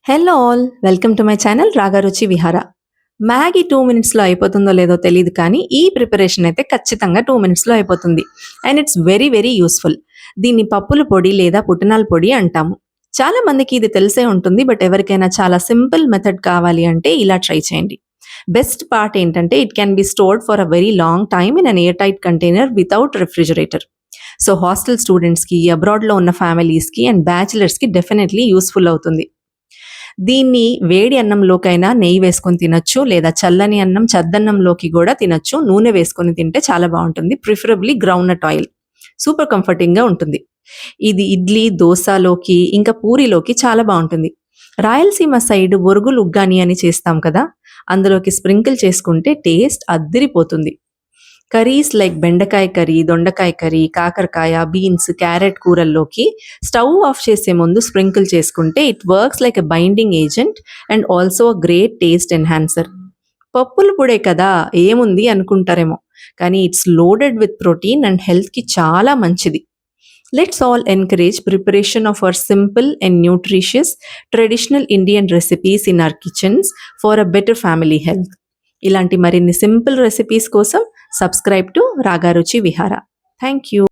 Hello all welcome to my channel Ragaruchi Vihara. Maggi 2 మినిట్స్లో అయిపోతుందో లేదో తెలియదు, కానీ ఈ ప్రిపరేషన్ అయితే ఖచ్చితంగా 2 మినిట్స్లో అయిపోతుంది. And it's very very useful. దీన్ని పప్పుల పొడి లేదా పుట్నాల పొడి అంటాము. చాలా మందికి ఇది తెలిసే ఉంటుంది, బట్ ఎవరికైనా చాలా సింపుల్ మెథడ్ కావాలి అంటే ఇలా ట్రై చేయండి. బెస్ట్ పార్ట్ ఏంటంటే it can be stored for a very long time in an air tight container without refrigerator. So hostel స్టూడెంట్స్కి, అబ్రాడ్లో ఉన్న ఫ్యామిలీస్కి అండ్ బ్యాచిలర్స్కి డెఫినెట్లీ యూస్ఫుల్ అవుతుంది. దీన్ని వేడి అన్నంలోకైనా నెయ్యి వేసుకొని తినొచ్చు, లేదా చల్లని అన్నం చద్దన్నంలోకి కూడా తినొచ్చు. నూనె వేసుకొని తింటే చాలా బాగుంటుంది, ప్రిఫరబుల్లీ గ్రౌండ్నట్ ఆయిల్. సూపర్ కంఫర్టింగ్గా ఉంటుంది. ఇది ఇడ్లీ, దోశలోకి ఇంకా పూరిలోకి చాలా బాగుంటుంది. రాయలసీమ సైడ్ ఒరుగులు ఉగ్గాని అని చేస్తాం కదా, అందులోకి స్ప్రింకిల్ చేసుకుంటే టేస్ట్ అద్దిరిపోతుంది. కర్రీస్ లైక్ బెండకాయ కర్రీ, దొండకాయ కర్రీ, కాకరకాయ, బీన్స్, క్యారెట్ కూరల్లోకి స్టవ్ ఆఫ్ చేసే ముందు స్ప్రింకిల్ చేసుకుంటే it works like a binding agent and also a great taste enhancer. పప్పుల పొడే కదా ఏముంది అనుకుంటారేమో, కానీ it's loaded with protein and హెల్త్కి చాలా మంచిది. Let's all encourage preparation of our simple and nutritious traditional Indian recipes in our kitchens for a better family health. ఇలాంటి మరిన్ని సింపుల్ రెసిపీస్ కోసం సబ్స్క్రైబ్ టు రాగారుచి విహార. Thank you.